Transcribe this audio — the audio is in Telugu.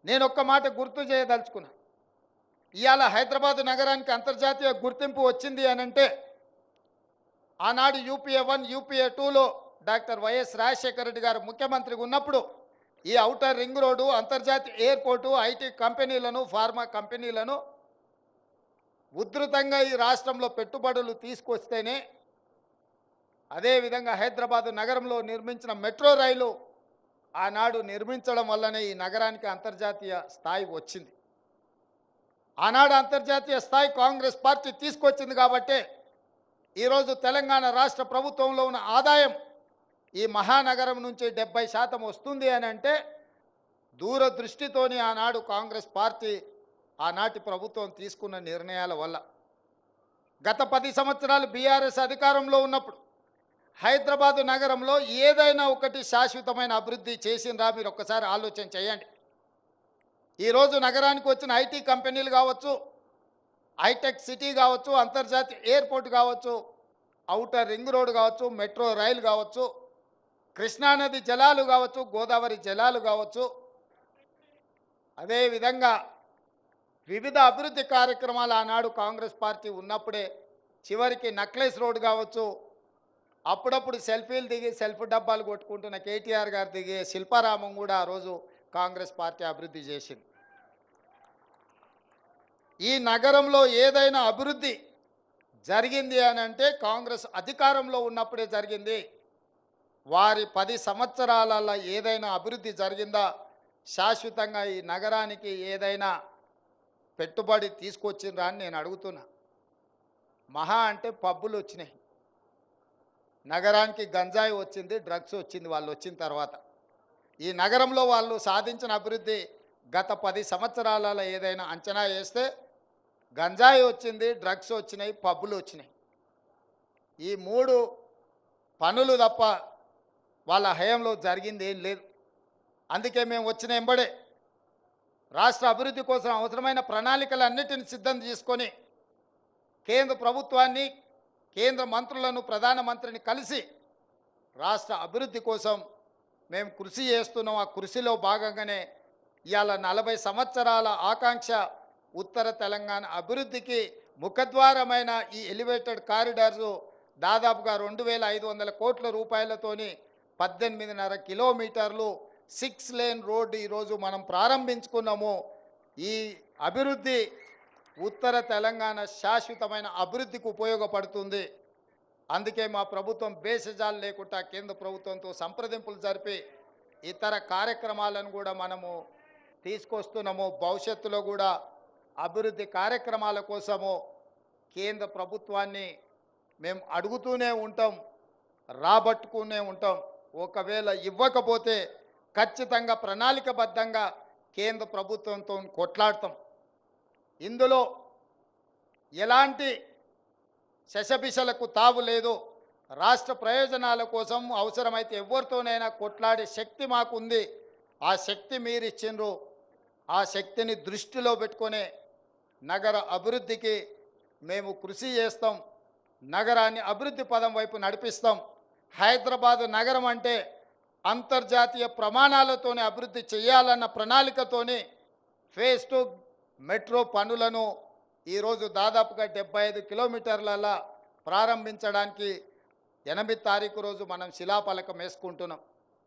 నేను ఒక్క మాట గుర్తు చేయదలుచుకున్నా. ఇవాళ హైదరాబాద్ నగరానికి అంతర్జాతీయ గుర్తింపు వచ్చింది అనంటే ఆనాడు యూపీఏ 1 యూపీఏ 2లో డాక్టర్ వైఎస్ రాజశేఖర రెడ్డి గారు ముఖ్యమంత్రిగా ఉన్నప్పుడు ఈ ఔటర్ రింగ్ రోడ్డు, అంతర్జాతీయ ఎయిర్పోర్టు, ఐటీ కంపెనీలను, ఫార్మా కంపెనీలను ఉధృతంగా ఈ రాష్ట్రంలో పెట్టుబడులు తీసుకొస్తేనే, అదేవిధంగా హైదరాబాదు నగరంలో నిర్మించిన మెట్రో రైలు ఆనాడు నిర్మించడం వల్లనే ఈ నగరానికి అంతర్జాతీయ స్థాయి వచ్చింది. ఆనాడు అంతర్జాతీయ స్థాయి కాంగ్రెస్ పార్టీ తీసుకొచ్చింది కాబట్టే ఈరోజు తెలంగాణ రాష్ట్ర ప్రభుత్వంలో ఉన్న ఆదాయం ఈ మహానగరం నుంచి 70% వస్తుంది అని అంటే దూరదృష్టితోని ఆనాడు కాంగ్రెస్ పార్టీ ఆనాటి ప్రభుత్వం తీసుకున్న నిర్ణయాల వల్ల. గత 10 సంవత్సరాలు బీఆర్ఎస్ అధికారంలో ఉన్నప్పుడు హైదరాబాదు నగరంలో ఏదైనా ఒకటి శాశ్వతమైన అభివృద్ధి చేసిండ్రా? మీరు ఒక్కసారి ఆలోచన చేయండి. ఈరోజు నగరానికి వచ్చిన ఐటీ కంపెనీలు కావచ్చు, హైటెక్ సిటీ కావచ్చు, అంతర్జాతీయ ఎయిర్పోర్ట్ కావచ్చు, ఔటర్ రింగ్ రోడ్ కావచ్చు, మెట్రో రైలు కావచ్చు, కృష్ణానది జలాలు కావచ్చు, గోదావరి జలాలు కావచ్చు, అదేవిధంగా వివిధ అభివృద్ధి కార్యక్రమాలు ఆనాడు కాంగ్రెస్ పార్టీ ఉన్నప్పుడే, చివరికి నక్లెస్ రోడ్ కావచ్చు, అప్పుడప్పుడు సెల్ఫీలు దిగి సెల్ఫ్ డబ్బాలు కొట్టుకుంటున్న కేటీఆర్ గారు దిగే శిల్పారామం కూడా ఆ రోజు కాంగ్రెస్ పార్టీ అభివృద్ధి చేసింది. ఈ నగరంలో ఏదైనా అభివృద్ధి జరిగింది అని అంటే కాంగ్రెస్ అధికారంలో ఉన్నప్పుడే జరిగింది. వారి 10 సంవత్సరాలలో ఏదైనా అభివృద్ధి జరిగిందా? శాశ్వతంగా ఈ నగరానికి ఏదైనా పెట్టుబడి తీసుకొచ్చిండ్రా అని నేను అడుగుతున్నా. మహా అంటే పబ్బులు వచ్చినాయి, నగరానికి గంజాయి వచ్చింది, డ్రగ్స్ వచ్చింది వాళ్ళు వచ్చిన తర్వాత. ఈ నగరంలో వాళ్ళు సాధించిన అభివృద్ధి గత 10 సంవత్సరాలలో ఏదైనా అంచనా వేస్తే గంజాయి వచ్చింది, డ్రగ్స్ వచ్చినాయి, పబ్బులు వచ్చినాయి. ఈ 3 పనులు తప్ప వాళ్ళ హయాంలో జరిగింది ఏం లేదు. అందుకే మేము వచ్చిన ఎంబడే రాష్ట్ర అభివృద్ధి కోసం అవసరమైన ప్రణాళికలన్నిటిని సిద్ధం చేసుకొని కేంద్ర ప్రభుత్వాన్ని, కేంద్ర మంత్రులను, ప్రధానమంత్రిని కలిసి రాష్ట్ర అభివృద్ధి కోసం మేము కృషి చేస్తున్నాం. ఆ కృషిలో భాగంగానే ఇవాళ 40 సంవత్సరాల ఆకాంక్ష ఉత్తర తెలంగాణ అభివృద్ధికి ముఖద్వారమైన ఈ ఎలివేటెడ్ కారిడార్సు దాదాపుగా 2500 కోట్ల రూపాయలతోని 18.5 కిలోమీటర్లు 6 లేన్ రోడ్డు ఈరోజు మనం ప్రారంభించుకున్నాము. ఈ అభివృద్ధి ఉత్తర తెలంగాణ శాశ్వతమైన అభివృద్ధికి ఉపయోగపడుతుంది. అందుకే మా ప్రభుత్వం బేసజాలు లేకుండా కేంద్ర ప్రభుత్వంతో సంప్రదింపులు జరిపి ఇతర కార్యక్రమాలను కూడా మనము తీసుకొస్తున్నాము. భవిష్యత్తులో కూడా అభివృద్ధి కార్యక్రమాల కోసము కేంద్ర ప్రభుత్వాన్ని మేము అడుగుతూనే ఉంటాం, రాబట్టుకునే ఉంటాం. ఒకవేళ ఇవ్వకపోతే ఖచ్చితంగా ప్రణాళికబద్ధంగా కేంద్ర ప్రభుత్వంతో కొట్లాడతాం. ఇందులో ఎలాంటి శశబిషలకు తావు లేదు. రాష్ట్ర ప్రయోజనాల కోసం అవసరమైతే ఎవరితోనైనా కొట్లాడే శక్తి మాకుంది. ఆ శక్తి మీరు ఇచ్చిండ్రు. ఆ శక్తిని దృష్టిలో పెట్టుకునే నగర అభివృద్ధికి మేము కృషి చేస్తాం. నగరాన్ని అభివృద్ధి పదం వైపు నడిపిస్తాం. హైదరాబాదు నగరం అంటే అంతర్జాతీయ ప్రమాణాలతోనే అభివృద్ధి చేయాలన్న ప్రణాళికతోనే ఫేజ్ 2 మెట్రో పనులను ఈరోజు దాదాపుగా 75 కిలోమీటర్ల ప్రారంభించడానికి 8 తారీఖు రోజు మనం శిలాఫలకం వేసుకుంటున్నాం.